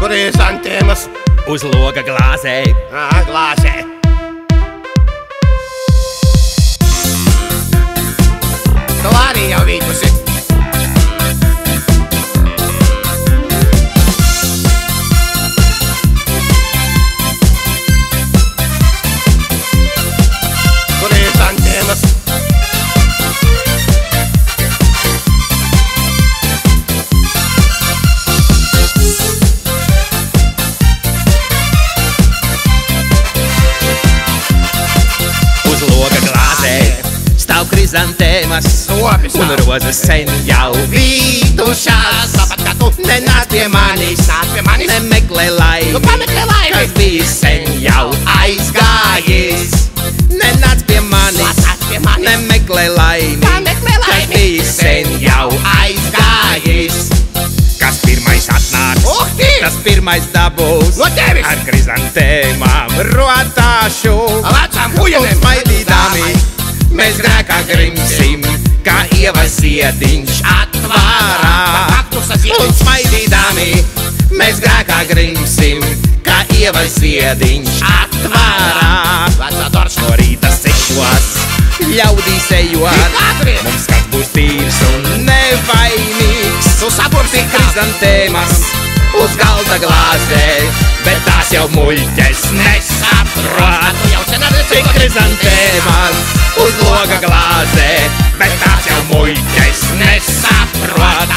Krizantēmas uz loga glāzē. glāzē. Tu arī jau vītusi. Krizantēmas stāv krizantēmas un rozes sen jau vītušās. Tāpat kā tu nenāc pie manis, nemeklē laimi, kas bija sen jau aizgājis. Nenāc pie manis, nemeklē laimi, kas bija sen jau aizgājis. Kas pirmais atnāks, tas pirmais dabūs. Ar krizantēmām rotāšu un smaidīdami. Mēs grēkā grimsim, kā ievas ziediņš atvārā. Un smaidīdami, mēs grēkā grimsim, kā ievas ziediņš atvārā. No rīta 6 ļaudīs ejot, mums kāds būs tīrs un nevainīgs. Tik krizantēmas uz galda glāzē, bet tās jau muļķes nesaprot. Tik krizantēmas uz loga glāzē, bet tās jau muļķes nesaprot.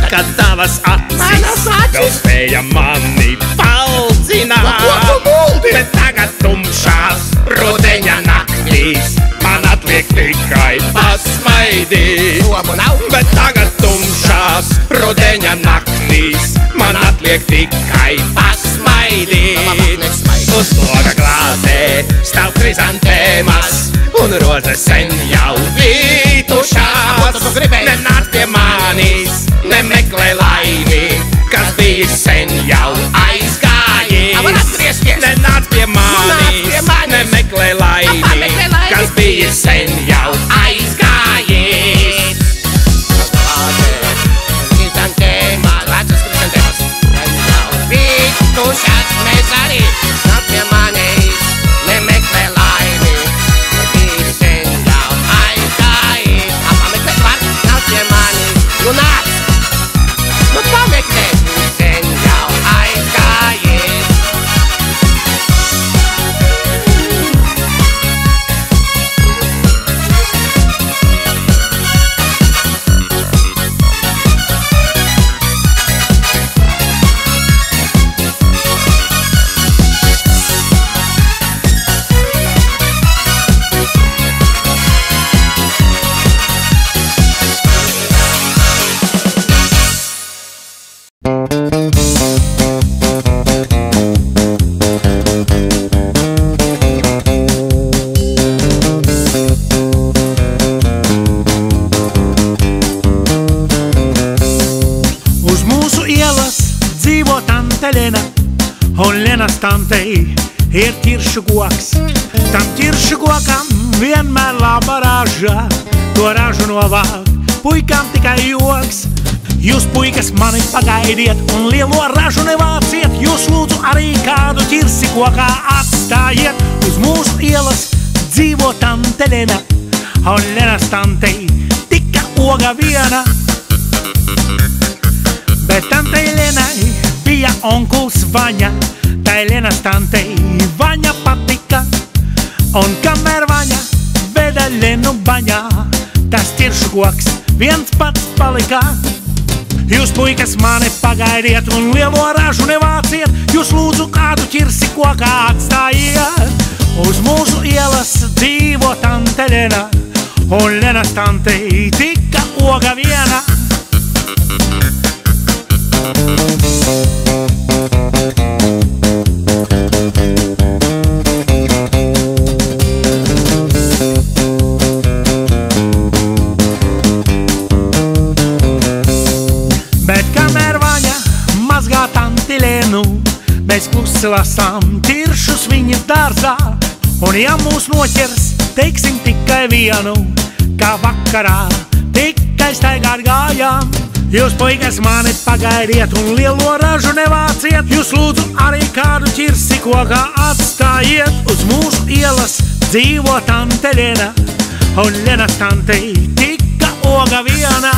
Kad tavas acis vēl spēja mani paldzināt, bet tagad tumšās rudeņa naktīs man atliek tikai pasmaidīt. Bet tagad tumšās rudeņa naktīs man atliek tikai pasmaidīt. Uz loga glāzē stāv krizantēmas un rozes sen jau vītušās. Nenāc pie manis, nemeklē laimi, kas bija sen jau aizgājis. Nenāc pie manis, nemeklē laimi, kas bija sen jau aizgājis. Krizantēmas, vecas krizantēmas, sen jau vītušās. Mēs arī nāc pie manis, nemeklē laimi, kas bija sen jau aizgājis. Pameklēt var, nāc pie manis, nu nāc! Nu pameklēt, sen jau aizgājis. Un Lenas tantei ir ķiršu koks. Tam ķiršu kokam vienmēr laba raža. To ražu novāk puikām tikai joks. Jūs puikas mani pagaidiet un lielo ražu nevāciet. Jūs lūdzu arī kādu ķirsi kokā atstājiet. Uz mūsu ielas dzīvo tante Lena. Un Lenas tantei tika oga viena. Bet tantei Lenai bija onkuls Vaņa. Tai Lenas tantei Vaņa patika. Un kamēr Vaņa veda Lenu baņā, tas ķiršu koks viens pats palika. Jūs puikas mani pagaidiet un lielo ražu nevāciet. Jūs lūdzu kādu ķirsi kokā atstājiet. Uz mūsu ielas dzīvo tante Lena. Un Lenas tantei tika oga viena. lasām tiršus viņas dārzā, un ja mūs noķers, teiksim tikai vienu, kā vakarā, tikai staigāt gājām. Jūs, puikas, mani pagaidiet un lielo ražu nevāciet, jūs lūdzu arī kādu ķirsi kokā atstājiet. Uz mūsu ielas dzīvo tante Lena, un Lenas tantei tika oga viena.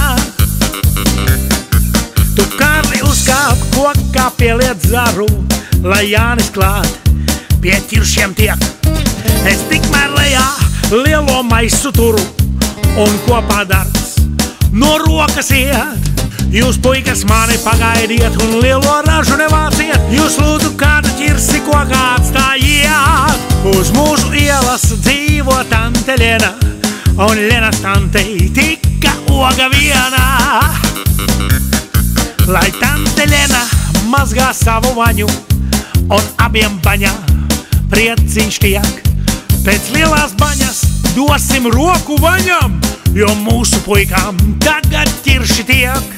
Tu, Kārli, uzkāp kokā, pieliet zaru, lai Jānis klāt pie ķiršiem tiek. Es tikmēr lejā lielo maisu turu, un kopā darbs no rokas iet. Jūs, puikas, mani pagaidiet un lielo ražu nevāciet, jūs lūdzu kādu ķirsi kokā atstājiet. Uz mūsu ielas dzīvo tante Lena, un Lenas tantei tika oga viena. Lai tante Lena mazgā savu vaņu, un abiem baņā prieciņš tiek. Pēc lielās baņas dosim roku vaņam, jo mūsu puikām tagad ķirši tiek.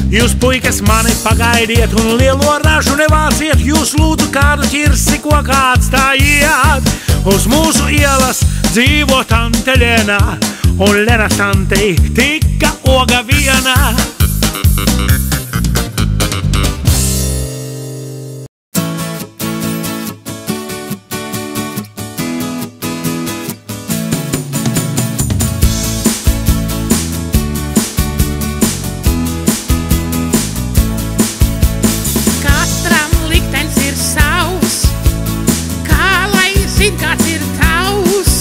Jūs, puikas, mani pagaidiet un lielo ražu nevāciet, jūs lūdzu kādu ķirsi kokā atstājiet. Uz mūsu ielas dzīvo tante Lena, un Lenas tantei tika oga viena. Kāds ir tavs,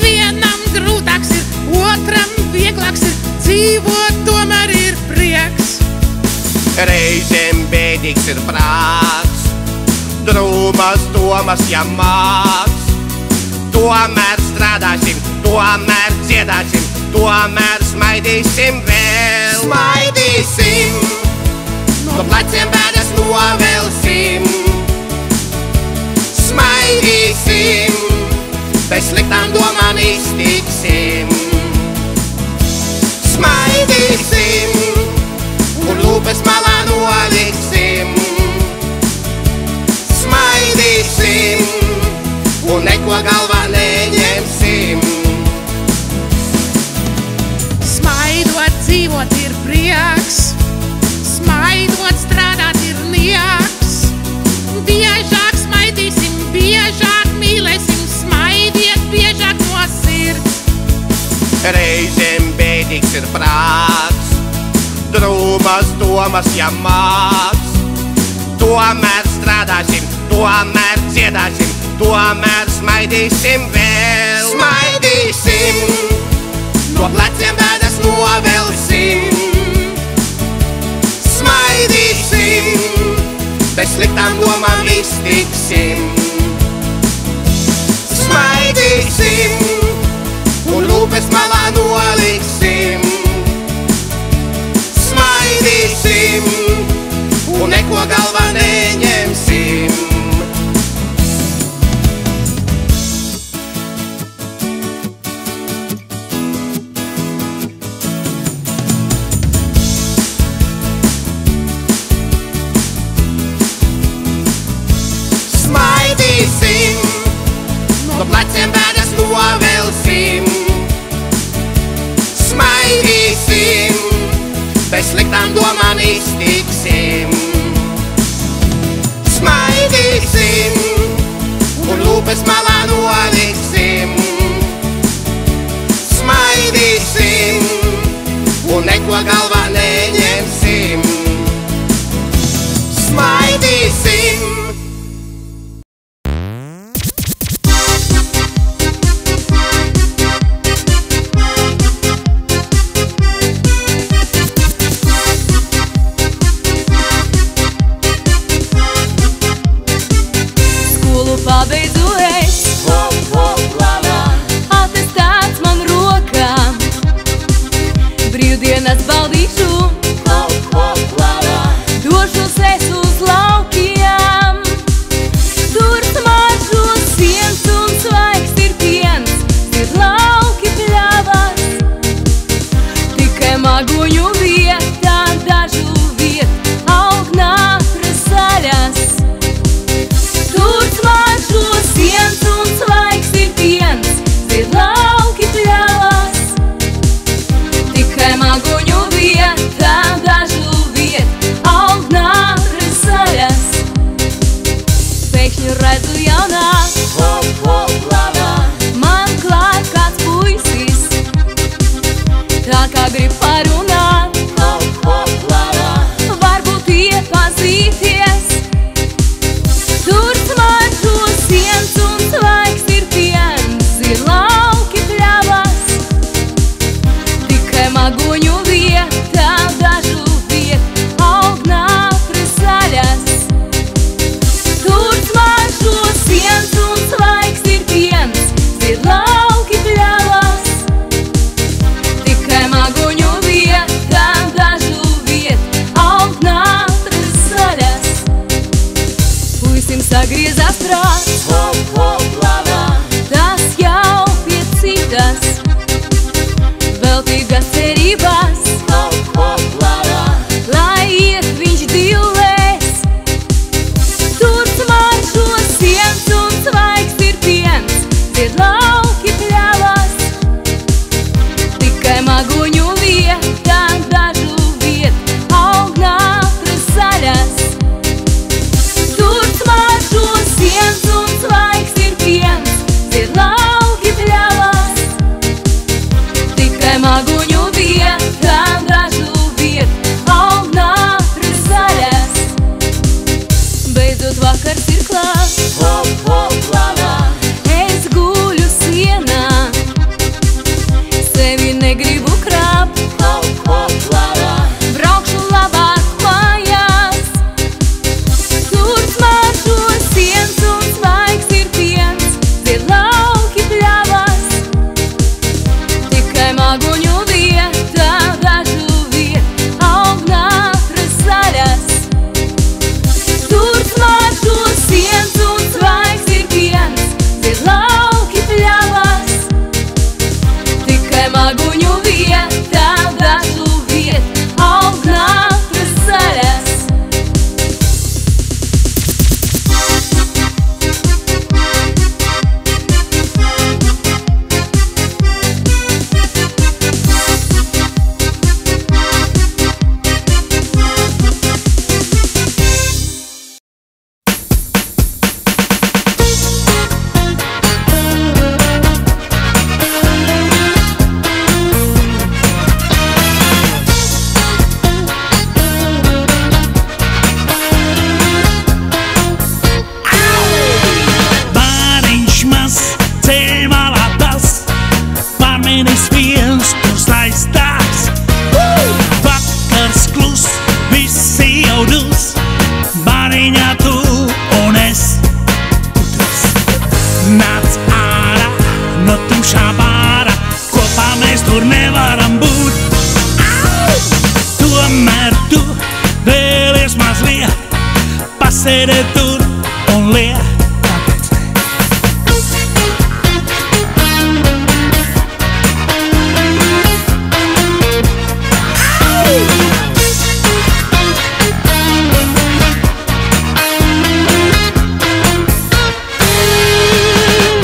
vienam grūtāks ir, otram vieglāks ir, dzīvot tomēr ir prieks. Reizēm bēdīgs ir prāts, drūmas domas, ja māks. Tomēr strādāsim, tomēr dziedāsim, tomēr smaidīsim vēl. Smaidīsim, no pleciem bēdas novelsim. Smaidīsim, bez sliktām domām iztiksim. Smaidīsim, un lūpes malā noliksim. Smaidīsim, un neko galvā neņemsim. Smaidot dzīvot ir prieks, smaidot strādāt ir nieks. Biežāk smaidīsim, biežāk mīlēsim, smaidiet biežāk no sirds. Reizēm bēdīgs ir prāts, drūmas domas, ja māks. Tomēr strādāsim, tomēr dziedāsim, tomēr smaidīsim vēl. Smaidīsim, no pleciem bēdas novelsim. Smaidīsim, bez sliktām domām iztiksim. Smaidīsim, un lūpes malā noliksim. Smaidīsim, un neko galvā neņemsim. Smaidīsim, no pleciem bēdas novelsim. Smaidīsim, bez sliktām domām iztiksim. Smaidīsim, un lūpes malā noliksim. Smaidīsim, un neko galvā neņemsim. Smaidīsim. tur nevaram būt. Tomēr tu vēlies mazliet pasēdēt tur un liet.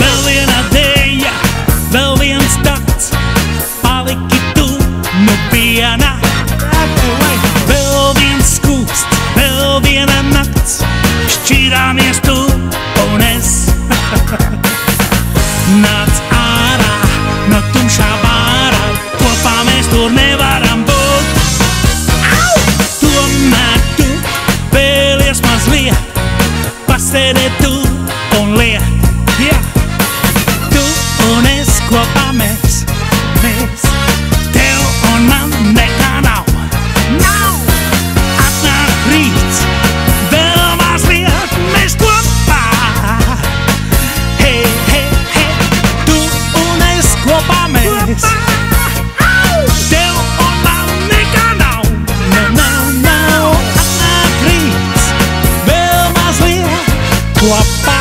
Vēl viena dēja, vēl viens dakts, paliki tu nu viena. Vēl viens skūpst, vēl viena nakts, šķirāmies tu un es. Nāc ārā no tumšā bārā, kopā mēs tur nevaram būt. Tomēr tu vēlies mazliet pasēdēt tur un liet. Tu un es kopā mēs, tev un man nekā nav. Atnāk rīts, vēl mazliet mēs kopā. Hei, hei, hei, tu un es kopā mēs. Tev un man nekā nav. Atnāk rīts, vēl mazliet kopā.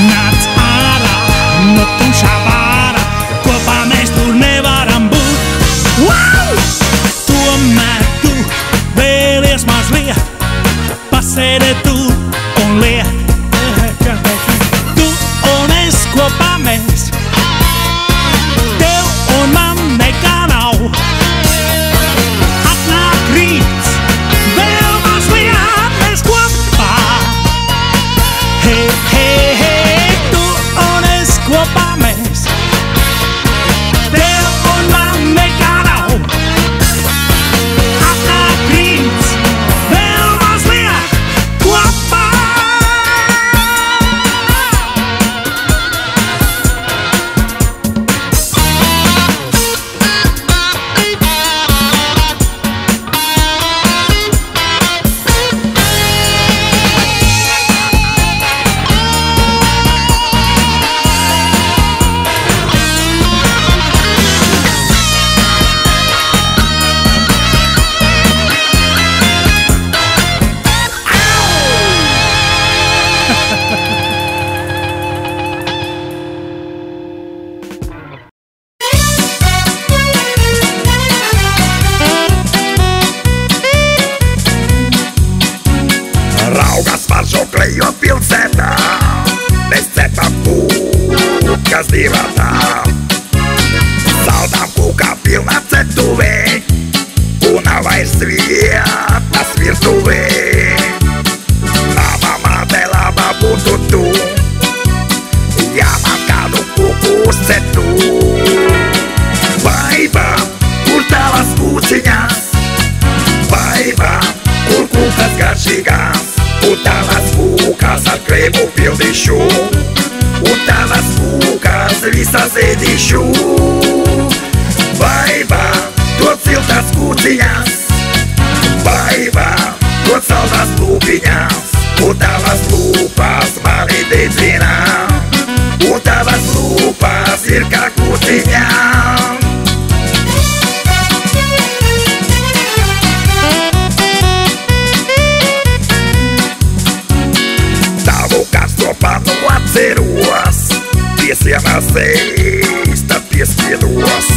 Nāc ārā no tumšā bārā, kopā mēs tur nevaram būt. Tomēr tu vēlies mazliet pasēdēt tur un liet. Tu un es kopā mēs, tev un man nekā nav. Atnāk rīts, vēl mazliet mēs kopā. Hei, hei, hei, tu un es kopā mēs, tev un man nekā nav. Atnāk rīts, vēl mazliet kopā. Raugas varžoklējo pilsētā, mēs cepam kūkas divatā. Saldām kūkā pilnā ceptuvē, un nav vairs vietas virtuvē. Laba māte, laba būtu tu, ja man kādu kūku uzceptu. Baiba, kur tavas kūciņas? Baiba, kur kūkas garšīgās? Un tavas kūkas ar krēmu pildīšu, un tavas kūkas visas ēdīšu. Baiba, dod siltas kūciņas, baiba, dod saldas lūpiņas, un tavas lūpas mani dedzina, un tavas lūpas ir kā kūciņām. Tavu karsto panu atceros, pie sienas ejas, tad piespiedos.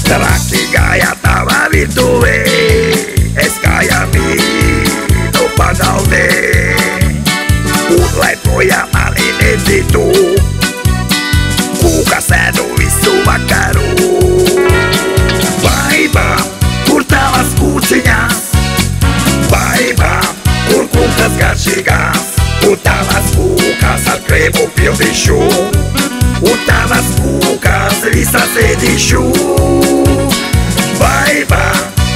Traki gāja tavā virtuvē, es kājām mīnu pagalvē. Un lai projām mani nedzītu, kūkas ēdu visu vakaru. Baiba, kur tavas kūciņas? Baiba, kur kūkas garšīgās? Un tavas kūkas ar krēmu pildīšu, un tavas kūkas visas ēdīšu. Baiba,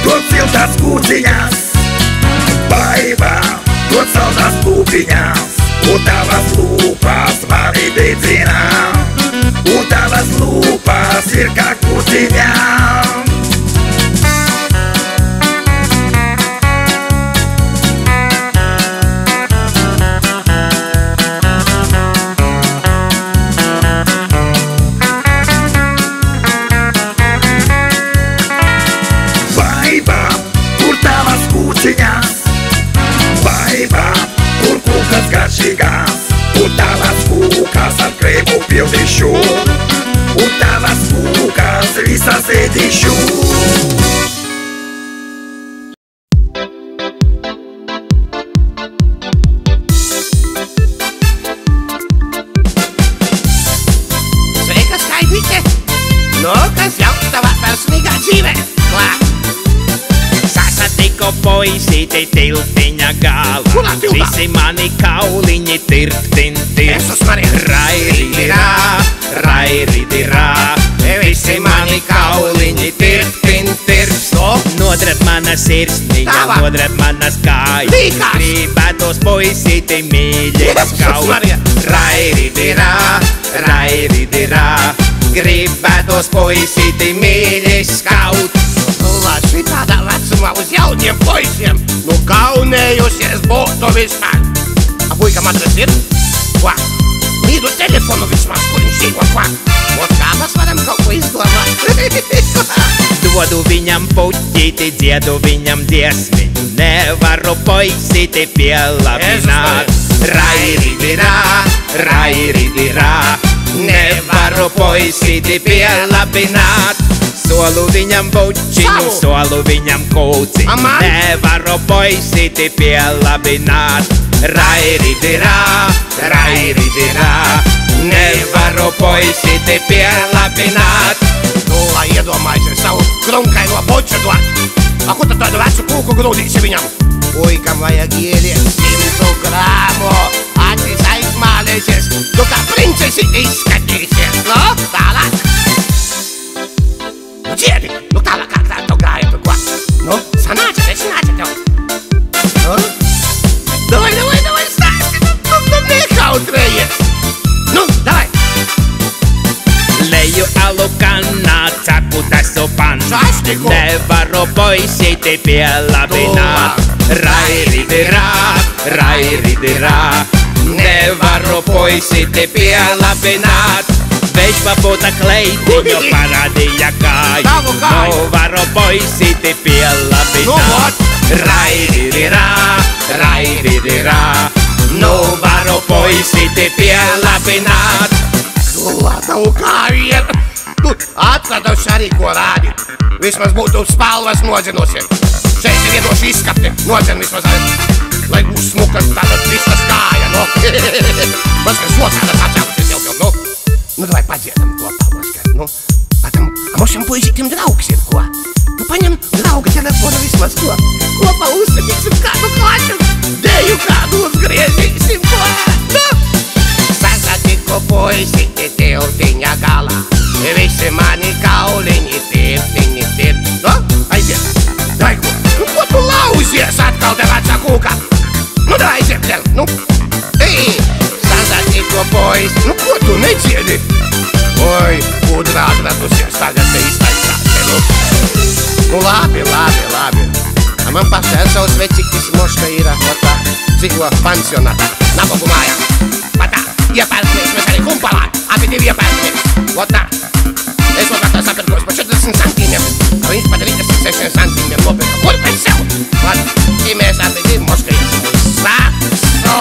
dod siltas kūciņas, baiba, dod saldas pupiņas, un tavas lūpas mani dedzina, un tavas lūpas ir kā kūciņām. Baiba, kur kūkas garšīgās, un tavas kūkas ar krēmu pildīšu, un tavas kūkas visas ēdīšu. Sveikas, kaimiņe! Nu, kas jauks tavā personīgā dzīvē? Klāt! Sasatiko poisīti tiltiņa galu, Kurā tiltā? visi mani kauliņi tirptin tirp. Jezus Marija! Rairidirā, rairidirā, visi mani kauliņi tirptin tirp. Nodrep mana sirsniņa, Tava. nodrep manas kājas, Līkās. gribētos poisīti mīļi Jezus skaut. Marija! Rairidirā, rairidirā, gribētos poisīti mīļi skaut. Laši tādā vecumā uz jauniem puišiem, nu kaunējusies būtu vispār. A puika madras ir? Ko? Mīdu telefonu vismaz, kur viņš dzīvo, ko? Ot kā mēs varam kaut ko izdomāt? Dodu viņam puķīti, dziedu viņam dziesmiņu, nevaru poisīti pielabināt. Rairidirā, rairidirā, nevaru poisīti pielabināt. Solu viņam bučiņu, Savu. solu viņam kūci, Aman. nevaru poisīti pielabināt. Rairidirā, rairidirā, nevaru poisīti pielabināt. Nu, lai iedomājies savu krunkaino puču dot. A ko tad tādu vecu kūku grūdīsi viņam? Puikam vajag ieliet 100 grāmu, acis aizmālēsies, tu kā princesi izskatīsies, no? Tālāk. Nu, dziedi, nu tālāk kā tev gāja, tu ko? Nu, sanāca tev. Nu? Davai, stāsti, nu nekautrējies. Nu, davai. Leju alu kanā, cepu tasu panu, Sastiko. nevaru poisīti pielabināt. Rairidirā, rairidirā, nevaru poisīti pielabināt. Vežba būta kleitiņu parādīja kāju, Tavu kāju. nevaru poisīti Nu, pielabināt. vot. Rairidirā, rairidirā, nevaru poisīti pielabināt. Tavu kāju ir. Tu atraduši arī ko rādīt. Vismaz būtu spalvas nodzinusi. Šeit ir iedoši izskapti. Nodzin vismaz arī. Lai būs smukas tātad visas kāja, no? Maskar šosādas atcēlusies jau, nu? Nu, davai padziedam kopā, Maskar, nu? A mums šim puizītim draugs ir, ko? Nu, paņem drauga telefonu vismaz, ko? Kopā uzsatīsim kādu klaču. Deju kādu uzgriezīsim, ko? Nu? Sasatiko puisīti tiltiņa galā, visi mani kauliņi tirptiņi tirp. Nu, aiziet, dai ko? Nu, ko tu lauzies atkal te vecā kūka? Nu, dai aiziet, vēl, nu. Ei, sasatiko puisi, nu, ko tu nedziedi? Oi, pudrā atradusies tagad te iztaisāt, nu. Nu, labi. A man pašai ar savus veciktis moška ir, otā, dzīvo pansionātā, nabogu mājā. Patā, iepērkamies mēs arī kumpalā, abi divi iepērkamies. Otā, es otā sapirkos par 40 centīmiem, a viņš pat 36 centīmiem nopirka. Kur pēc sev? Ot, ja mēs abi divi moška iesim uz sākstu.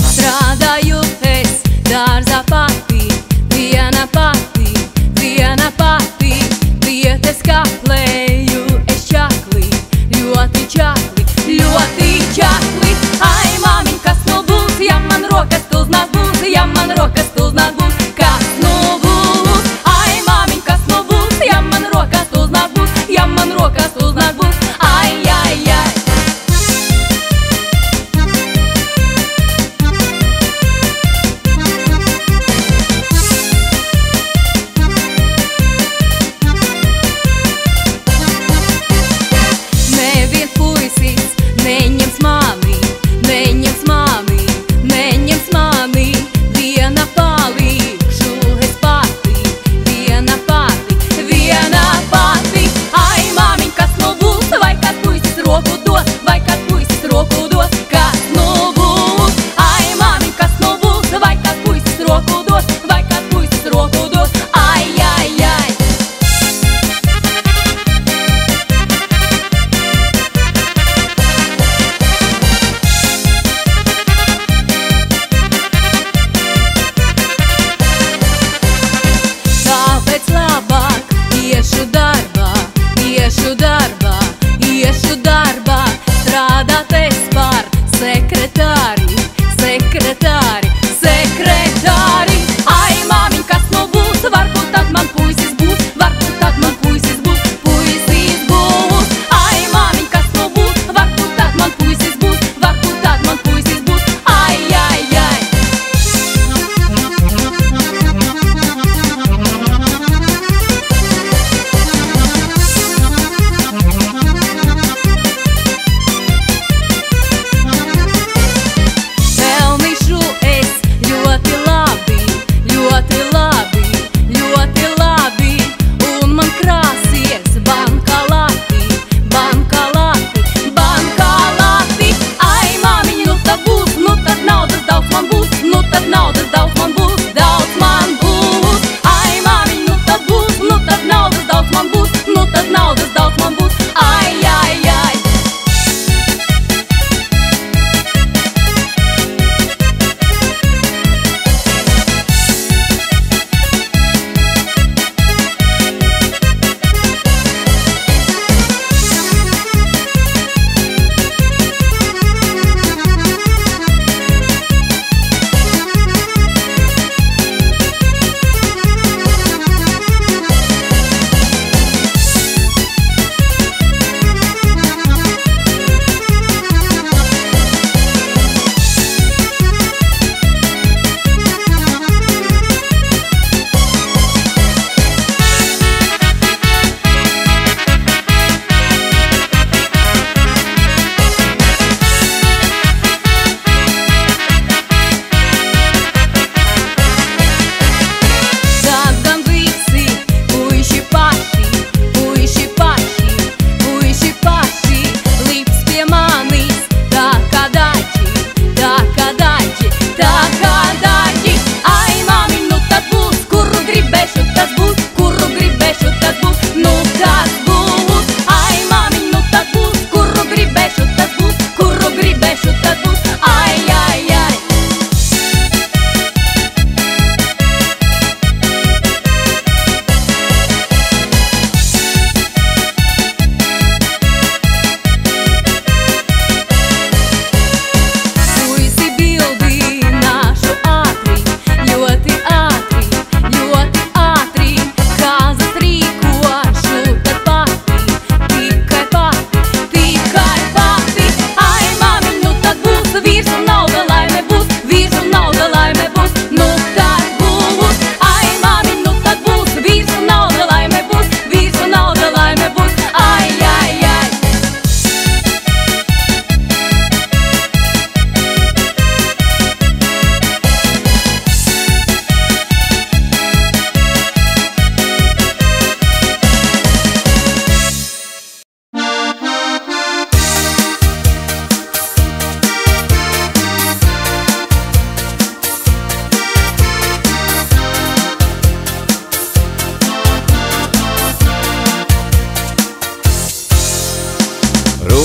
Strādāju es dārzā pati, viena pati, lietas kaplēju es čakli, ļoti čakli. Ai, māmiņ, kas nu būs, ja man rokas tulznāk būs, kas nu būs.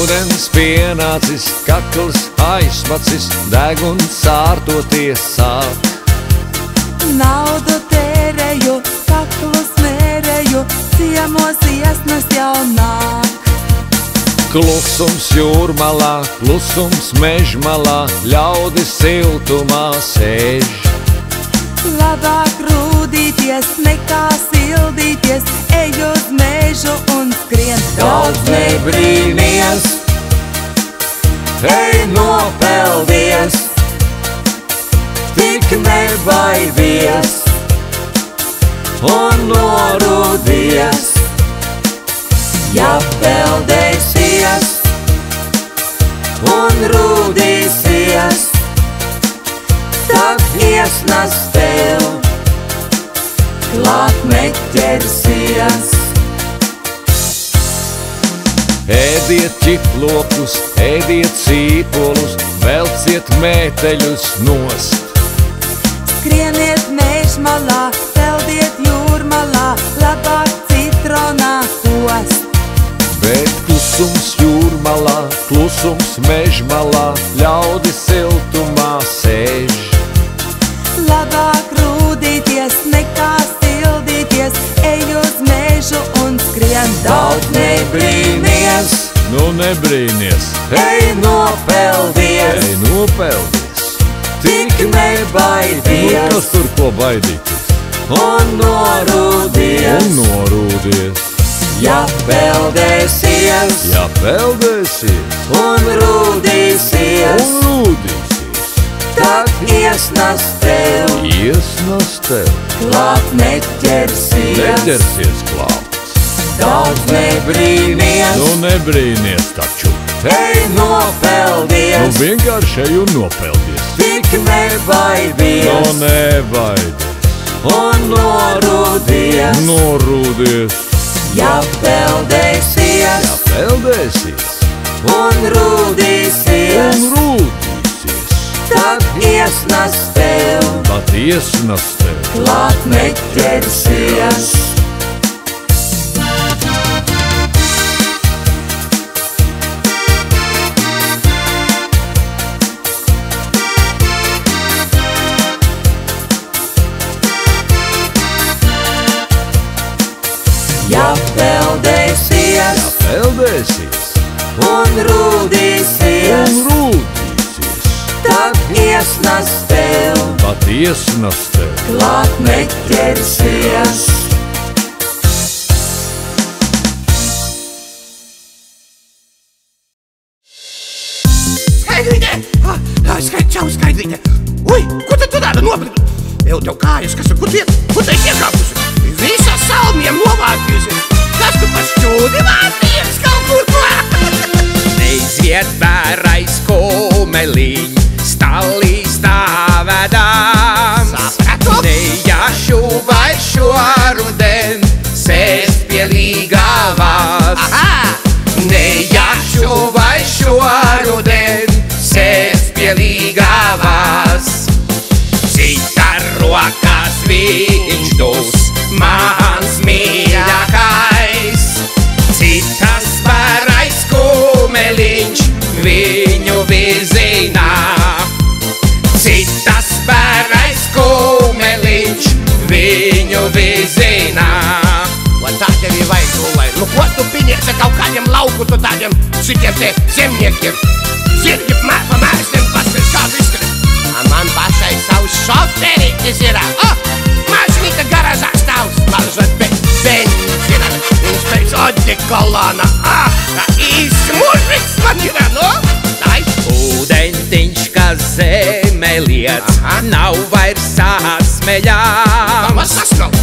Rudens pienācis, kakls aizmacis, deguns sārtoties sāk. Naudu tērēju, kaklus mērēju, ciemos iesnas jau nāk. Klusums jūrmalā, klusums mežmalā, ļaudis siltumā sēž. Labāk rūdīties nekā sildīties, ej uz mežu un skrien. Daudz nebrīnies, ej nopeldies, tik nebaidies un norūdies. Ja peldēsies un rūdīsies, tad iesnas tev klāt neķersies. Ēdiet ķiplokus, ēdiet sīpolus, velciet mēteļus nost. Skrieniet mežmalā, peldiet jūrmalā, labāk citronā kost. Bet klusums jūrmalā, klusums mežmalā, ļaudis siltumā sēž. Labāk rūdīties nekā sildīties, ej uz mežu un skrien. Daudz nebrīnies, nu nebrīnies, ej nopeldies, tik nebaidies, kas tur ko baidīties, un norūdies. Ja peldēsies, un rūdīsies, tad iesnas tev klāt neķersies klāt. Daudz nebrīnies, nu nebrīnies taču, ej nopeldies, nu vienkārši ej un nopeldies, tik nebaidies, un norūdies. Ja peldēsies, un rūdīsies, tad iesnas tev klāt neķersies. Ja peldēsies, un rūdīsies, tad iesnas tev klāt neķersies. Skaidrīte! Čau, Skaidrīte! Ui, ko tad tu tāda nopirkt? Jau tev kājas, kas kur tu iekāpusi? Visa salmiem novātījusi. Kas tu pa šķūdi vātījies kaut kur klāt? Neiziet bērais kumeliņ, stalī stāvedams. Sapratu? Nejašu vai šoruden, sēst pie līgavas. Nejašu vai šoruden, sēst pie līgavas. Cita rokas viņš dos, mans mīļākais. Citas bērais kumeliņš viņu virzienā. Citas bērais kumeliņš viņu virzienā. Lai tā tevi vajag, Lulai. Nu ko tu piniesi kaut kādiem lauku tu tādiem šitiem te zemniekiem? Zirgi pa mēsniem pasties kādu izskatīt. A man pašai savs šoferītis ir. Mašinīka garāžā stāvs. Mažot benzīna. Viņš pēc odekolona. Īsts mužiks man ir, no? Dai. Ūdentiņš, kas zeme liec, nav vairs sasmeļams.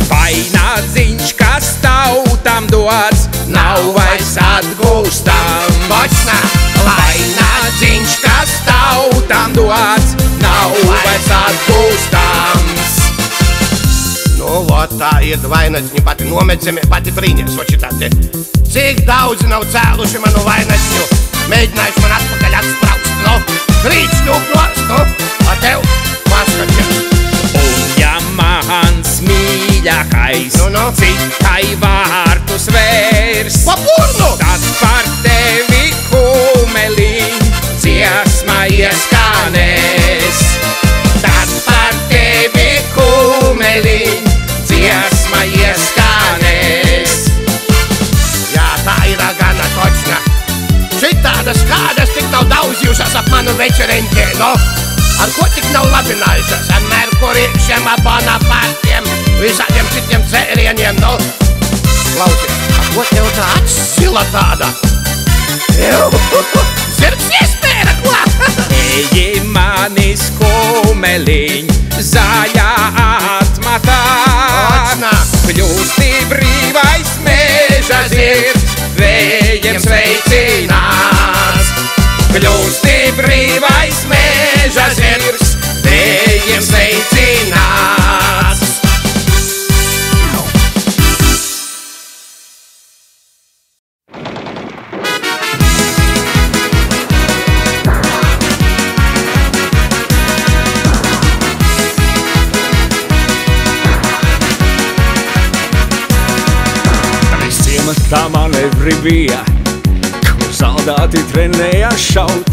Vainadziņš, kas tautam dots, nav vairs atgūstams. Vainadziņš, kas tautam dots, nav vairs atgūstams. Nu, vot tā ir vainagņi, pati nomedzeme, pati brīnies, vot šitā te. Cik daudzi nav cēluši manu vainagņu, mēģinājuši man atpakaļ atspraust, nu, krīts ņūk nost, nu, a tev paskaties. Un ja mans mīļākais citai vārtus vērs, Papurnu! tad par tevi, kur večereņķē, no? Ar ko tik nav labinājušas? Ar merkurīšiem, bonapartiem, visādiem citiem dzērieniem, no? Klausies, ar ko tev tā acs zila tāda? Zirgs iespēra, ko? Eji manis kumeliņ, zaļā atmatā. Kļūsti brīvais meža zirgs, vējiem sveicināts. Kļūsti brīvais meža zirgs, vējiem sveicināts. Tā manevri bija, kur soldāti trenējās šaut.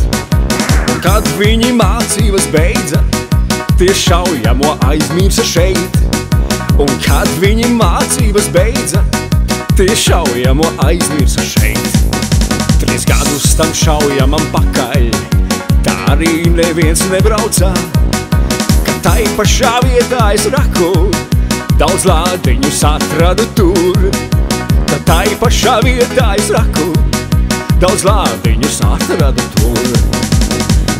Un kad viņi mācības beidza, tie šaujamo aizmirsa šeit. Un kad viņi mācības beidza, tie šaujamo aizmirsa šeit. 3 gadus tam šaujamam pakaļ, tā arī neviens nebraucā. Kad tai pašā vietā es raku, daudz lādiņus atradu tur. Kad tai pašā vietā es raku, daudz lādiņus atradu tur.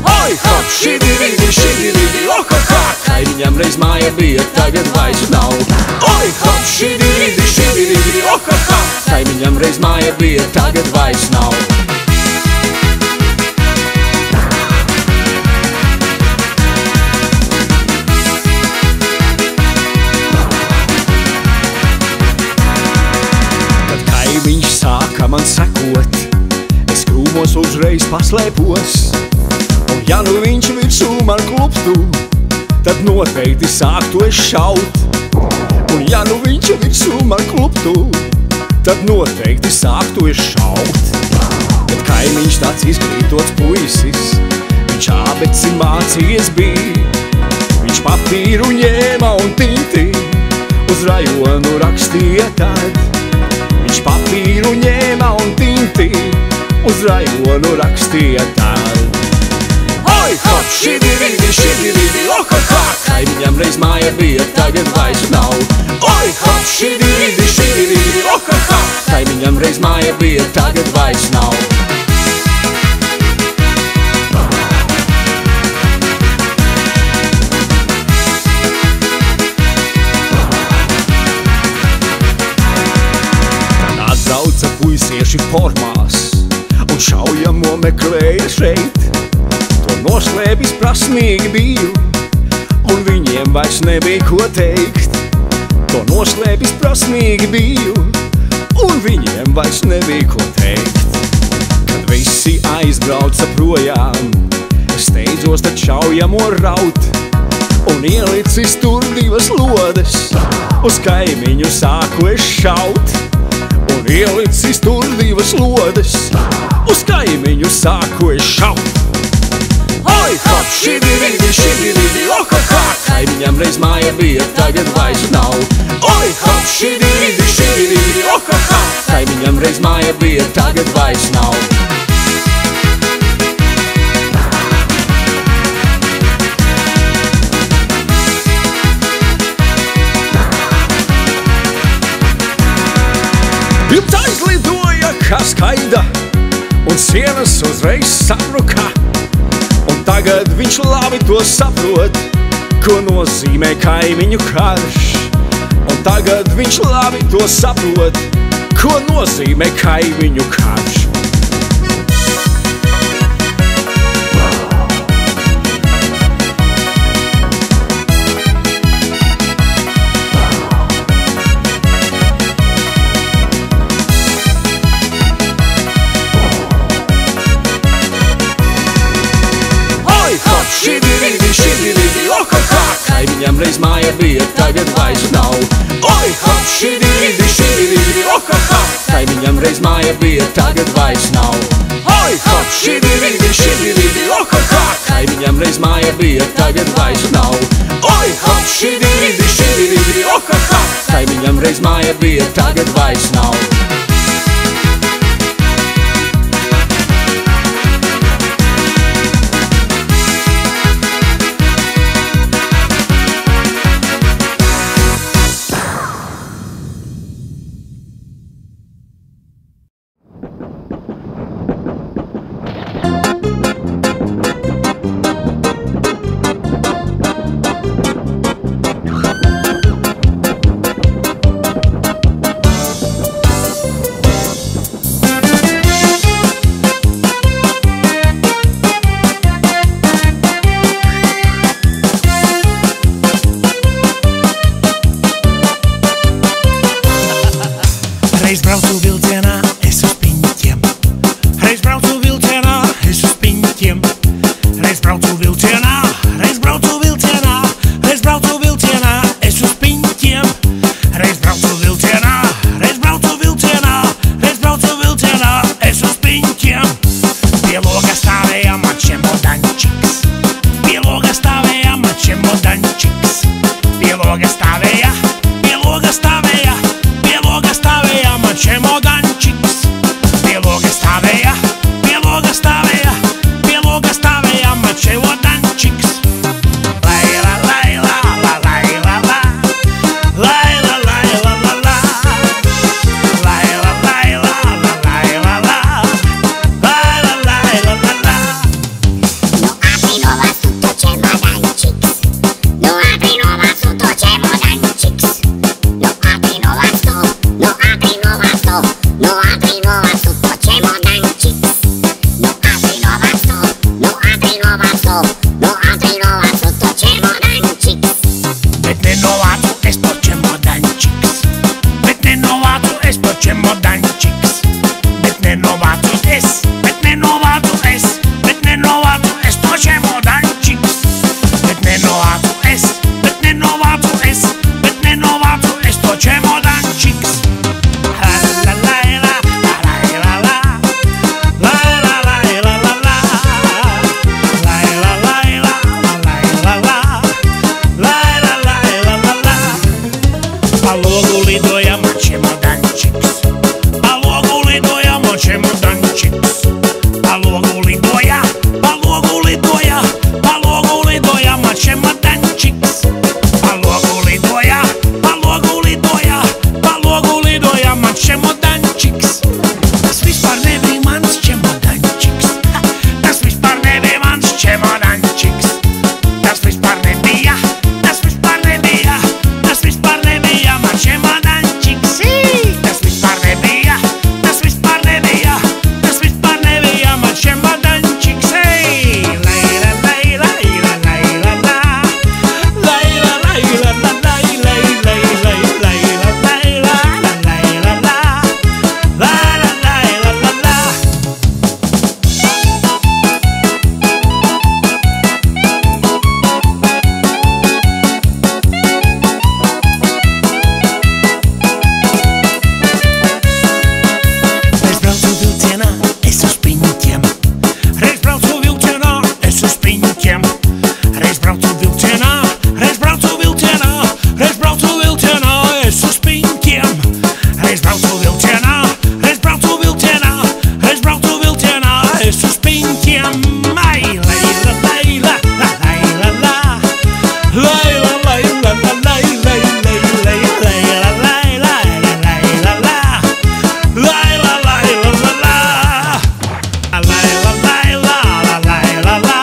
Oi, hop, šidi, oha, ha! Kaimiņam reiz māja bija, tagad vairs nav. Oi, hop, šidi, oha, ha! Kaimiņam reiz māja bija, tagad vairs nav. Viņš sāka man sekot, es krūmos uzreiz paslēpos. Un ja nu viņš virsū man kluptu, tad noteikti sāktu es šaut. Un ja nu viņš virsū man kluptu, tad noteikti sāktu es šaut. Kad kaimiņš tāds izglītots puisis, viņš abeci mācījies bija. Viņš papīru ņēma un tinti uz rajonu rakstīja tad. Viņš papīru ņēma un tinti uz rajonu rakstīja tad. Oi, hop, šidi, oha, ha! Kaimiņam reiz māja bija, tagad vairs nav. Oi, hop, šidi, oha, ha! Kaimiņam reiz māja bija, tagad vairs nav. Brauca puisieši formās un šaujamo meklēja šeit. To noslēpis prasmīgi biju, un viņiem vairs nebija ko teikt. To noslēpis prasmīgi biju, un viņiem vairs nebija ko teikt. Kad visi aizbrauca projām, es steidzos tad šaujamo raut. Un ielicis tur 2 lodes, uz kaimiņu sāku es šaut. Un ielicis tur 2 lodes, uz kaimiņu sāku es šaut. Oi, hop, šidi, oha, ha! Kaimiņam reiz māja bija, tagad vairs nav. Oi, hop, šidi, oha, ha! Kaimiņam reiz māja bija, tagad vairs nav. Vilts aizlidoja kā skaida, un sienas uzreiz sabruka. Un tagad viņš labi to saprot, ko nozīmē kaimiņu karš. Un tagad viņš labi to saprot, ko nozīmē kaimiņu karš. Šidi, oha, ha! Kaimiņam reiz māja bija, tagad vairs nav. Oi, hop, šidi, oha, ha! Kaimiņam reiz māja bija, tagad vairs nav. Oi, hop, šidi, oha, ha! Kaimiņam reiz māja bija, tagad vairs nav. Oi, hop, šidi, oha, ha! Kaimiņam reiz māja bija, tagad vairs nav. Reiz braucu vilcienā, es uz piņķiem. Reiz braucu vilcienā, es uz piņķiem. Reiz braucu vilcienā, reiz braucu vilcienā. Reiz braucu vilcienā, es uz piņķiem. Reiz braucu vilcienā, reiz braucu vilcienā. Reiz braucu vilcienā, es uz piņķiem. Pie loga stāvēja mačiem modančiks. Pie loga stāvēja mačiem modančiks. Pie loga stāvēja, pie loga stāvēja. Pie loga stāvēja mačiem modančiks. Pie loga stāvēja, pie loga stāvēja. Pie loga stāvēja mačiem modančiks. Laila, laila, la, laila, la. Laila, laila, la, la. Laila, laila, la, laila, la. Laila, laila, la, la. No apri novas tutto c'è modančiks. No apri novas tutto c'è modančiks. No apri novas to, no apri novas to. No apri novas tutto c'è modančiks. No apri novas to, no apri novas to. No apri novas tutto c'è modančiks. Bet nenovātu es to c'è modančiks. Bet nenovātu es to c'è modančiks. Bet nenovātu es, bet nenovātu es. Bet nenovātu es to c'è modančiks. Bet nenovātu es, bet nenovātu es. Bet nenovātu es to c'è modančiks. La la la la la la la. La la la la la la. La la la la la la la. Laila, laila, la, la. По логу lidoja mačiem modančiks. Pa logu lidoja mačiem modančiks. Pa logu lidoja, pa logu lidoja. Pa logu lidoja mačiem modančiks. Pa logu lidoja, pa logu lidoja. Pa logu lidoja mačiem modančiks. Tas vispār nebija mans čemodančiks. Tas vispār nebija mans čemodančiks. Tas vispār nebija, tas vispār nebija. Tas vispār nebija man čemodančiks. Tas vispār nebija, tas vispār nebija. Tas vispār nebija man čemodančiks. Laila, laila, laila, laila, la. Laila, laila, la, laila, laila, laila, laila, laila, la. Laila, laila, la, la. Reiz braucu vilcienā, es uz piņķiem. Reiz braucu vilcienā, es uz piņķiem. Reiz braucu vilcienā, reiz braucu vilcienā. Reiz braucu vilcienā, es uz piņķiem. Reiz braucu vilcienā, reiz braucu vilcienā. Reiz braucu vilcienā, es uz piņķiem. Ai, laila, laila, la, laila, la. Laila, laila, la, laila, laila, laila, laila, laila, la. Laila, laila, la, la. Laila, laila, la, laila, la.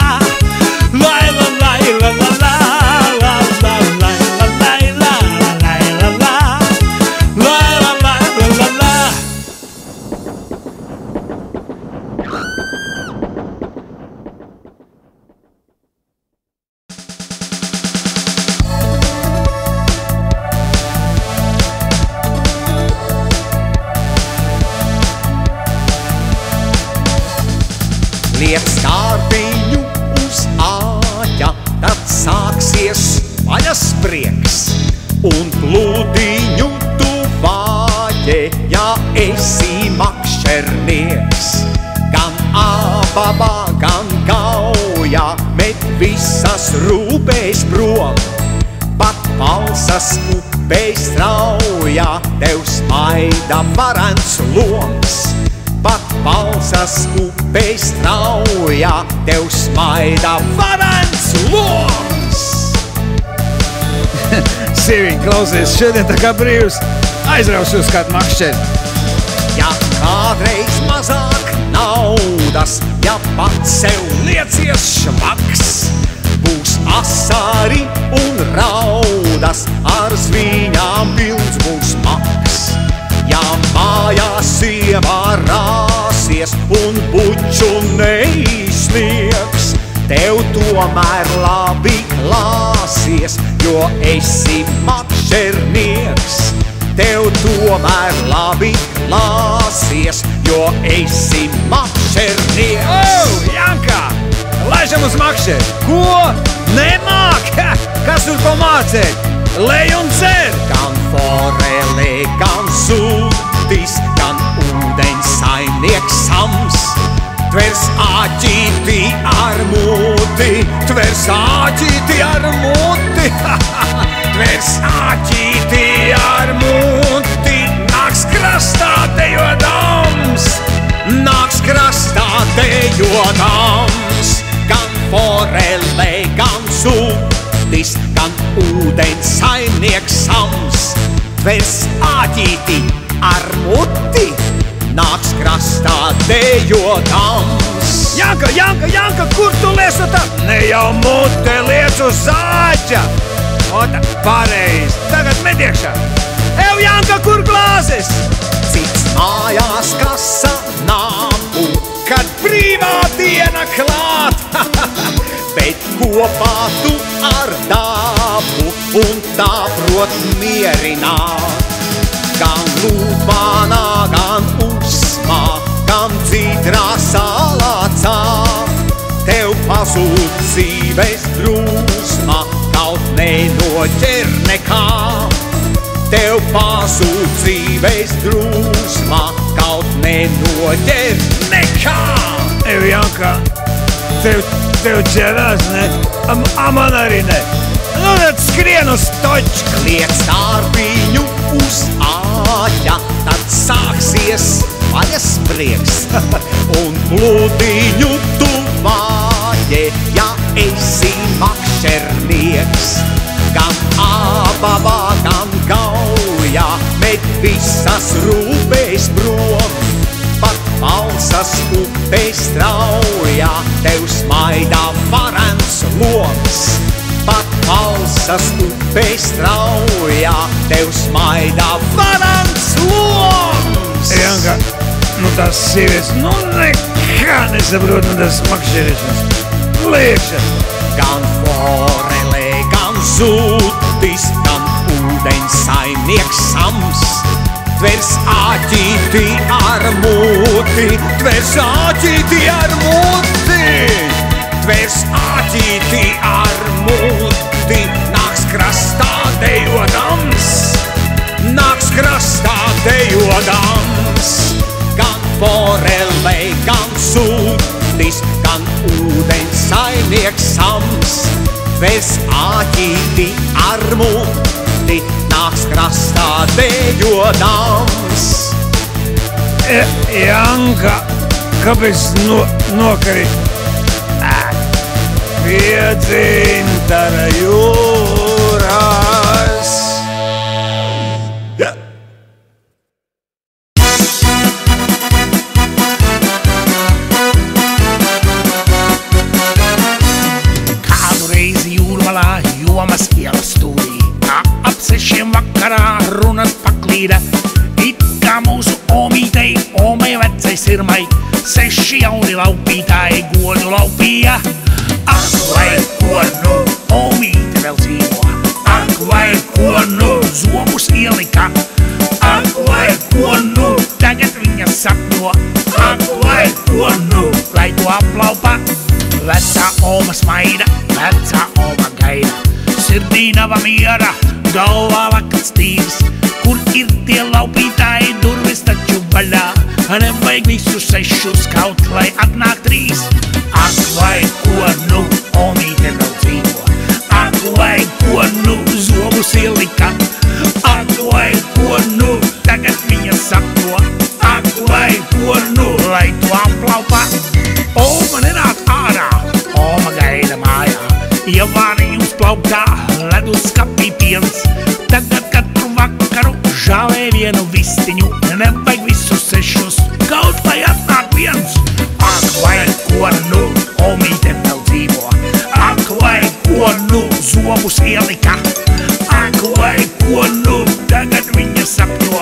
Laila, laila, la, la. La, la, laila, laila, la, laila, la. Laila, laila, la, la. Liek skārbiņu uz āķa, tad sāksies vaļas prieks. Un plūdiņu tu vāģe, ja esi makšķernieks. Gan ābaba, gan gauja, met visas rūpēs prom. Pat Palsas upē strauja, tev smaida varens loms. Pat Palsas upē strauja, tev smaida varens loms. Sīviņ, klausies, šodien tā kā brīvs, aizraušu uz kādu makšķeri. Ja kādreiz mazāk naudas, ja pats sev liecies švaks, būs asari un raudas, ar zviņām pilns būs maks. Ja mājās sievā rāsies un buču neizsniegs, tev tomēr labi klāsies, jo esi makšķernieks. Tev tomēr labi lāsies, jo esi makšernieks. O, Janka, laižam uz makšeri. Ko? Nemāk? Kas tur ko mācēt? Lej un dzer! Gan forele, gan sūtis, gan ūdens saimnieks sams. Tvers āķīti ar muti, tvers āķīti ar muti, tvers āķīti ar muti, nāks krastā dejodams, nāks krastā dejodams. Gan forele, gan sūtis, gan ūdens saimnieks sams, tvers āķīti ar muti, nāks krastā dejodams. Janka, kur tu liec no tā? Ne jau mute liec uz āķa. Ota, pareizi, tagad mediekšā. Ev, Janka, kur glāzes? Cits mājās kasa nāpu, Kad brīvā diena klāt. bet kopā tu ar dabu un tā prot mierināt. Gan lūpānā, gan uzmā, gan dzīdrā salācā, tev pazūd dzīves drūsma, kaut nenoķer nekā. Tev pazūd dzīves drūsma, kaut nenoķer nekā. Ev, Janka, tev ķerās, ne? Man arī ne. Nu, tad skrien uz točku. Liec stārpiņu uz āķa, tad sāksies vaļas prieks. Un plūdiņu tu vāģe, ja esi makšernieks. Gan ābavā, gan gaujā, met visas rūpēs prom. Pat Balsas upes straujā, tev smaidā varens loms. Pat Balsas upes straujā, tev smaidā varens loms. Janka, nu tās sievietes, nu nekā nesaprot, nu tas makšķerēšanas. Liekšana. Gan forele, gan zūtis, gan ūdens saimnieks sams. Tvers āķīti ar muti, tvers āķīti ar muti, tvers āķīti ar muti, nāks krastā dejodams, nāks krastā dejodams. Gan forele, gan sūtis, gan ūdens saimnieks sams, tvers āķīti ar muti, nāks krastā dejodams. Janka, kāpēc nokrīt? Pie dzintara jūras. Kādu reizi jūrmalā jomas ielas stūrī, ap 6 vakarā runas paklīda. It kā mūsu omītei, omei vecais irmai, 6 jauni laupītāji godu laupīja. Ak, vai ko nu, omīte vēl dzīvo, ak, vai ko nu, zomus ielika, ak, vai ko nu, tagad viņa sapņo, ak, vai ko nu, lai to aplaupa. Vecā oma smaida, vecā oma gaida, sirdī nava miera, galvā lakats tīrs. Kur ir tie laupītāji, durvis taču vaļā, nevajag visus 6, kaut lai atnāk 3. Ak, vai ko nu, omīte vēl dzīvo, ak, vai ko nu, zomus ielika, ak, vai ko nu, tagad viņa sapņo, ak, vai ko nu, lai to aplaupa. Oma nenāk ārā, oma gaida mājā, ievārījums plauktā, leduskapī piens. Tagad katru vakaru žāvē vienu vistiņu, nevajag visus 6, kaut vai atnāk 1. Ak, vai ko nu, omīte vēl dzīvo, ak, vai ko nu, zomus ielika, ak, vai ko nu, tagad viņa sapņo,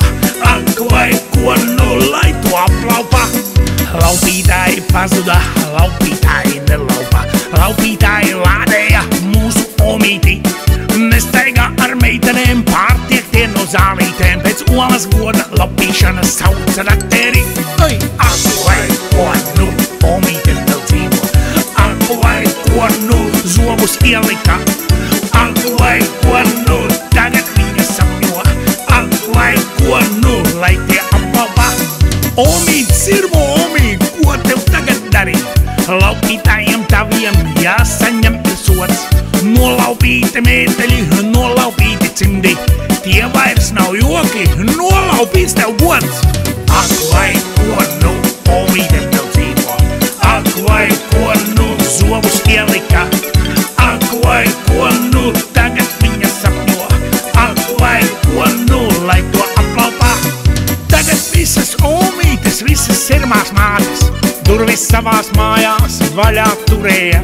ak, vai ko nu, lai to aplaupa. Laupītāji pazuda, laupītāji nelaupa, laupītāji lādēja mūsu omīti. Nestaigā ar meitenēm, pārtiektie no zālītēm, pēc skolas goda lapīšanas sauca dakteri. Ak, vai ko nu omīte vēl dzīvo, ak, vai ko nu zobus ielika, ak, vai ko nu tagad viņa sapņo, ak, vai ko nu lai tie apvalvā. Omīt, sirmo omīt, ko tev tagad darīt? Laupītājiem taviem jāsaņem sots. Nolaupīti mēteļi, nolaupīti cimdi, tie vairs nav joki, nolaupīts tev gods. Ak, vai ko nu omīte vēl dzīvo, ak, vai ko nu zobus ielika, ak, vai ko nu tagad viņa sapņo, ak, vai ko nu lai to aplaupā. Tagad visas omītes, visas sirmās mātes, durvis savās mājās vaļā turēja.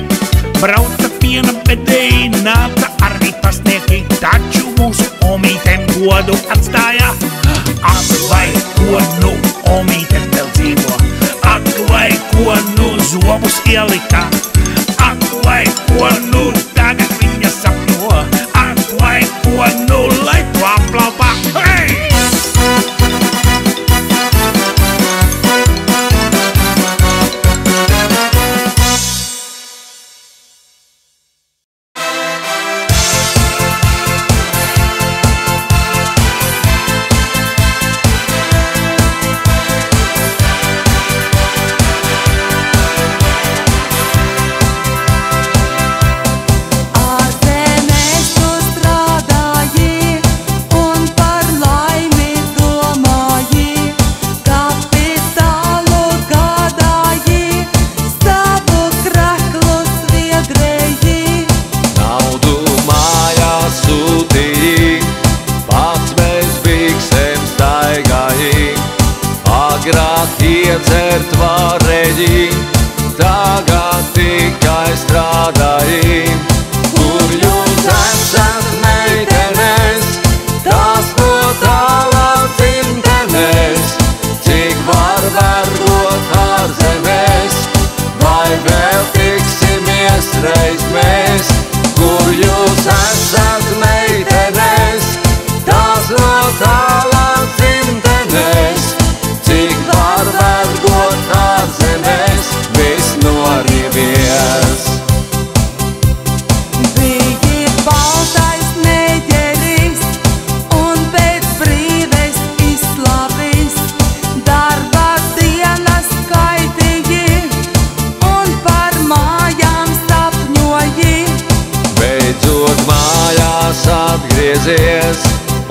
Brauca piena bedēji, nāca arī pasnieki, taču mūsu omītēm godu atstāja. Ak, vai ko nu omītēm vēl dzīvo, ak, vai ko nu zobus ielika, ak, vai ko nu tagad viņa sapņo, ak, vai ko nu lai to aplaupā. Hei! Iedzert varēji, tagad tikai strādāji. Kur jūs esat, meitenes, tās no tālāk dzimtenes, cik var vergot ārzemēs, vai vēl tiksimies reiz mēs. Kur jūs esat, meitenes, tās no tālāk dzimtenes, cik var vergot ārzemēs, viss norivies. Bija baltais neģeris un pēc brīves izslavis, darba dienas skaitīji un par mājām sapņoji. Beidzot mājās atgriezies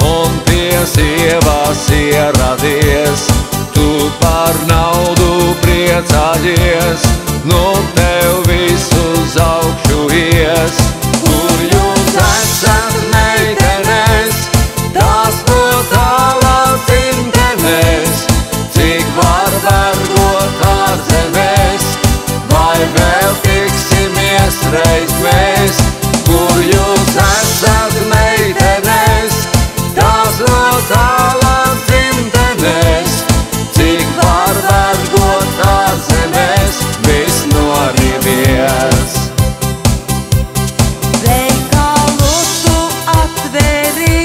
un pie sievas ieradies, tu par naudu priecājies, nu tev visu uz augšu ies. Kur jūs esat, meitenes, tās no tālāk dzimtenes, cik var vergot ārzemēs, vai vēl tiksimies reiz mēs. Kur jūs esat, meitenes, tās no tālāk dzimtenes, cik var vergot ārzemēs, viss norivies. Veikalu tu atveri,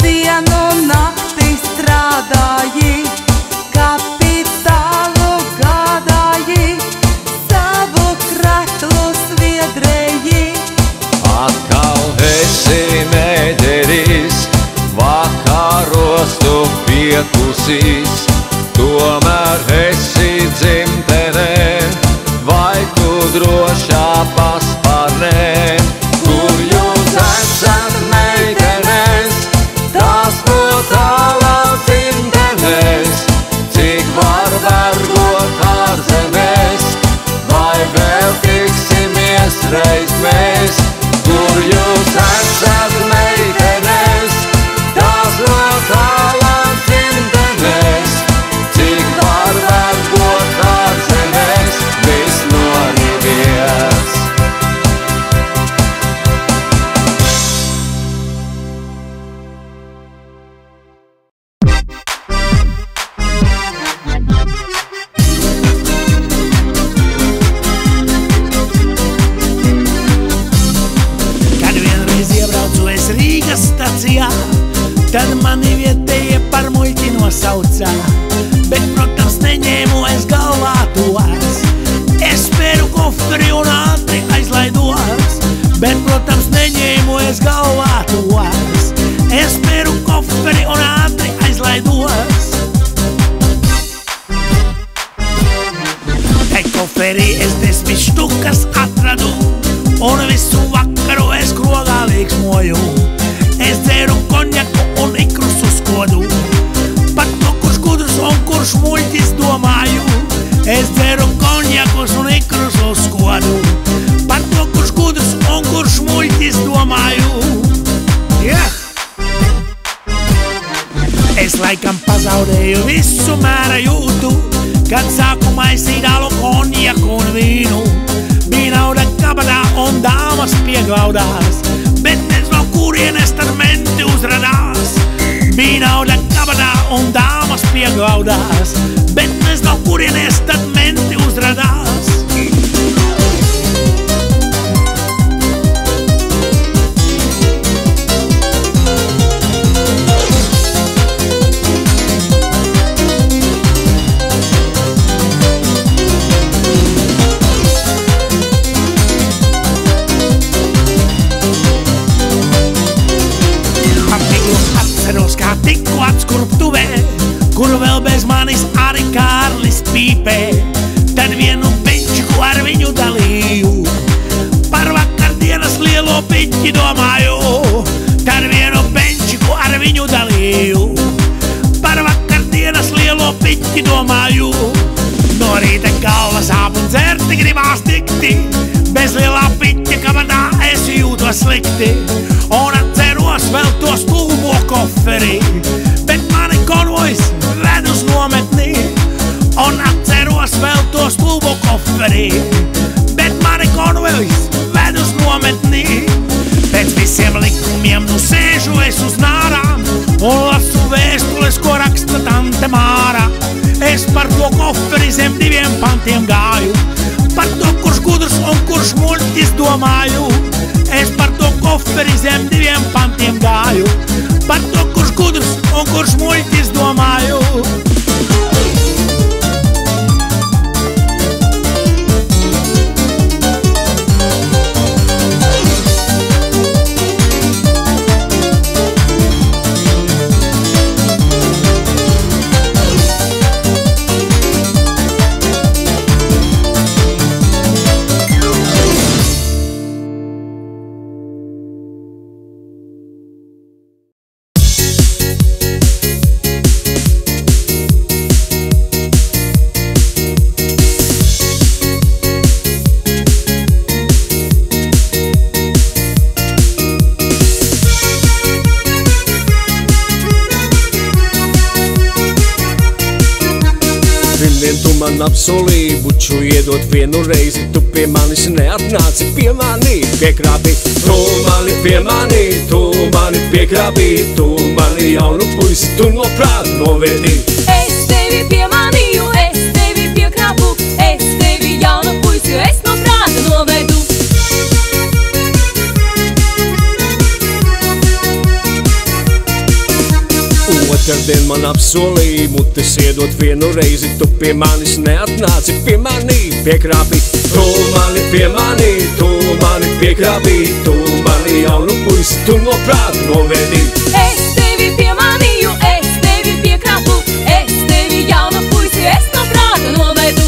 dienu nakti strādāji, kapitālu gādāji, savu kreklu sviedrēji. Atkal esi neģeris, vakaros tu piekusīs, tomēr esi dzimtenē, vai tu drošā paspārnē. Kur jūs esat, meitenes, tās no tālāk dzimtenēs, cik var vergot ārzemēs, vai vēl tiksimies reiz mēs. Kur jūs esat, meitenes, tās no tālāk dzimtenēs, cik var vergot ārzemēs, viss norivies. aizlaidos. Tai koferī es 10 štukas atradu, un visu vakaru es krogā līksmoju. Es dzeru konjaku un ikrus uz kodu, par to, kurš gudrs un kurš muļķis domāju. Es dzeru konjakus un ikrus uz kodu, par to, kurš gudrs un kurš muļķis domāju. Es laikam pazaudēju visu mēra jūtu, kad sāku maisīt alu, konjaku un vīnu. Bija nauda kabatā un dāmas pieglaudās, bet nezinu, no kurienes tad menti uzradās. Bija nauda kabatā un dāmas pieglaudās, bet nezinu, no kurienes tad menti uzradās. Kā tikko atskurptuvē, kur vēl bez manis arī Kārlis pīpē. Tad vienu beņčiku ar viņu dalīju, par vakardienas lielo piķi domāju. Tad vienu beņčiku ar viņu dalīju, par vakardienas lielo piķi domāju. No rīta galva sāp un dzerti gribās tikti, bez lielā piķa kabatā es jūtos slikti. Un atceros vēl to stulbo koferi, bet mani konvojs ved uz nometni. Un atceros vēl to stulbo koferi, bet mani konvojs ved uz nometni. Pēc visiem likumiem nu sēžu es uz nārām un lasu vēstules, ko raksta tante Māra. Es par to koferi zem 2 pantiem gāju, par to, kurš gudrs un kurš muļķis domāju. Es par to koferi zem 2 pantiem gāju, par to, kurš gudrs un kurš muļķis domāju. Tu man apsolīji buču iedot vienu reizi, tu pie manis neatnāci, pie mani piekrāpi. Tu mani pie mani, tu mani piekrāpi, tu mani jaunu puisi, tu no prāta novedi. Es tevi piemanīju, es tevi piekrāpu, es tevi jaunu puisi, es no prāta novedu. Otrdien man apsolīja mutes iedot vienu reizi, tu pie manis neatnāci, pie mani piekrāpi. Tu mani pie mani, tu mani piekrāpi, tu mani jaunu puisi, tu no prāta novedi. Es tevi piemanīju, es tevi piekrāpu, es tevi jaunu puisi, es no prāta novedu.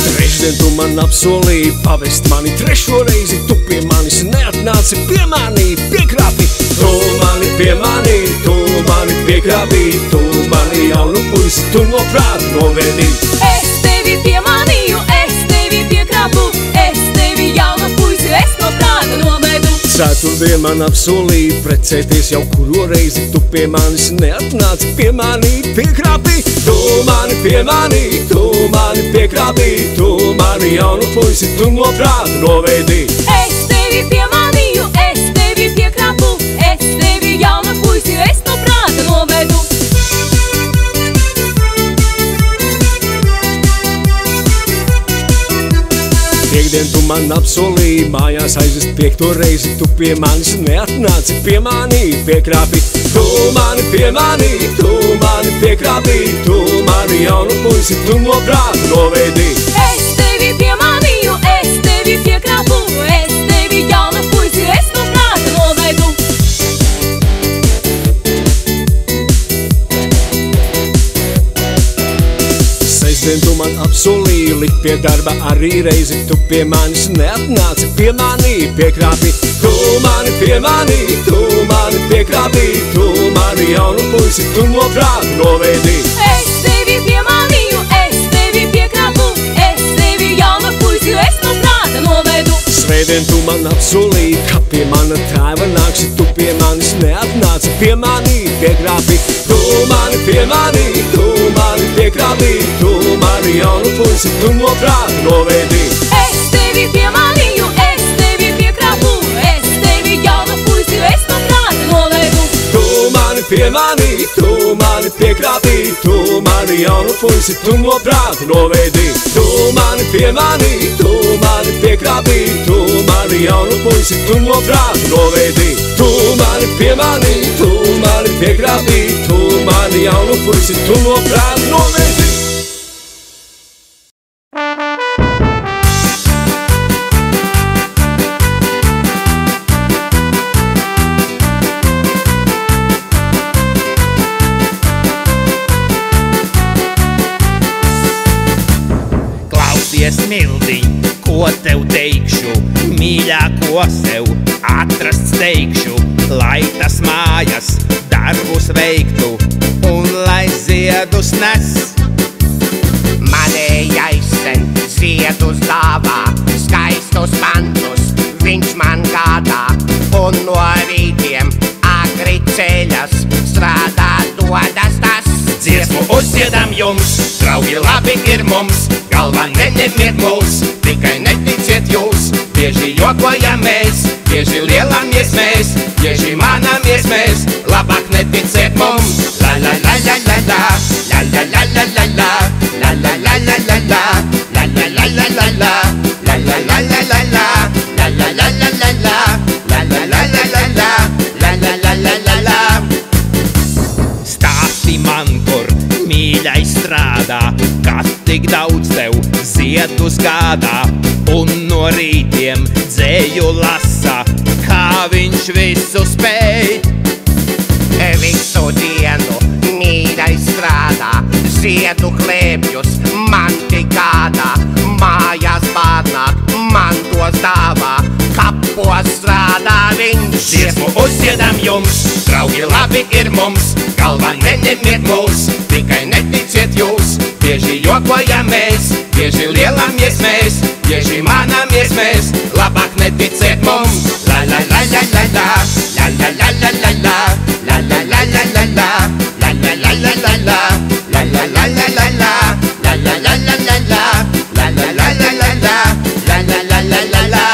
Trešdien tu man apsolīji pavest mani 3. reizi, tu pie manis neatnāci, pie mani piekrāpi. Tu mani pie mani, tu mani piekrāpi, tu mani jaunu puisi, tu no prāta novedi. Es tevi piemanīju, es tevi piekrāpu, es tevi jaunu puisi, es no prāta novedu. Ceturtdien man apsolīja precēties jau kuro reizi, tu pie manis neatnāci, pie mani piekrāpi. Tu mani pie mani, tu mani piekrāpi, tu mani jaunu puisi, tu no prāta novedi. Es tevi piemanīju, es tevi piekrāpu, es tevi jaunu puisi, es no prāta novedu. Piekdien tu man apsolīji mājās aizvest 5. reizi, tu pie manis neatnāci, pie mani piekrāpi. Tu mani pie mani, tu mani piekrāpi, tu mani jaunu puisi, tu no prāta novedi. Es tevi piemanīju, es tevi piekrāpu, es tevi jaunu puisi. Sestdien tu man apsolīji, likt pie darba arī reizi. Tu pie manis neatnāci, piemanīji, piekrāpi. Tu mani piemanīji, tu mani piekrāpi. Tu mani jaunu puisi, tu no prāta novēdī. Es tevi piemanīju, es tevi piekrāpu. Es tevi jaunu puisi, es no prāta novedu. Svētdien tu man apsolīji, ka pie mana tēva nāksi. Tu pie manis neatnāci, piemanīji, piekrāpi. Tu mani piemanīji, tu mani piekrāpi. Tu mani jaunu puisi, tu no prāta novēdī. Es tevi piemanīju, es tevi piekrāpu. Es tevi jaunu puisi, es no prāta novedu. Tu mani piemanīji, tu mani piekrāpi. Tu mani jaunu puisi, tu no prāta novēdī. Tu mani piemanīji, tu mani piekrāpi. Tu mani jaunu puisi, tu no prāta novēdī. Tu mani piemanīji, tu mani piekrāpi. Tu mani jaunu puisi, tu no prāta novēdī. Mildiņ, ko tev teikšu, mīļāko sev atrast steigšu, lai tas mājas darbus veiktu un lai ziedus nes. Manējais sen ziedus dāvā, skaistus pantus viņš man gādā, un no rītiem agri ceļas, strādā dodas tas. Dziesmu uzdziedam jums, draugi labi ir mums, galvā neņemiet mūs, tikai neticiet jūs. Bieži jokojamies, bieži lielamies mēs, bieži manamies mēs, labāk neticiet mums. La la la la la la, la la la la la la, la la la la la la, la la la la la la, la la la la la la, la la la la la la, la la la la la la, la la la la la la. Stāsti man, kur mīļais strādā, kad tik daudz tev ziedus gādā, un no rītiem dzēju lasa, kā viņš visu spēj. Visu dienu mīļais strādā, ziedu klēpjus man tik gādā, mājās pārnāk, man tos dāvā, kapos strādā viņš. Dziesmu uzdziedam jums, draugi labi ir mums, galvā neņemiet mūs, tikai neticiet jūs. Bieži jokojamies, bieži lielamies mēs, bieži manamies mēs, labāk neticiet mums. La la la la la la, la la la la la la, la la la la la la, la la la la la la, la la la la la la, la la la la la la, la la la la la la, la la la la la la.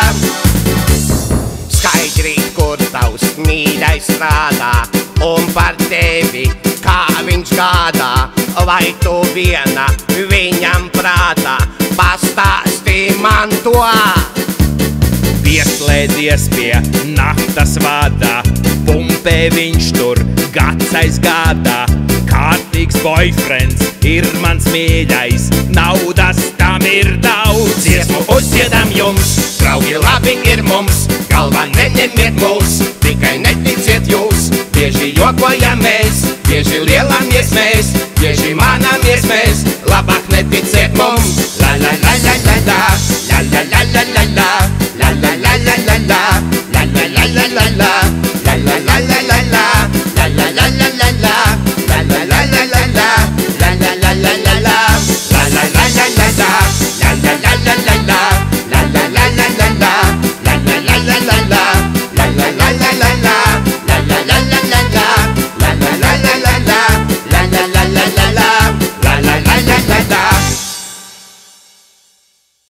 Skaidrīt, kur tavs mīļais strādā, un par tevi, kā viņš gādā, vai tu viena viņam prātā, pastāstī man to. Pieslēdzies pie naftas vada, pumpē viņš tur gads aiz gadā. Kārtīgs boyfriends ir mans mīļais, naudas tam ir daudz. Dziesmu uzdziedam jums, draugi labi ir mums, galvā neņemiet mūs, tikai neticiet jūs. Bieži jokojamies,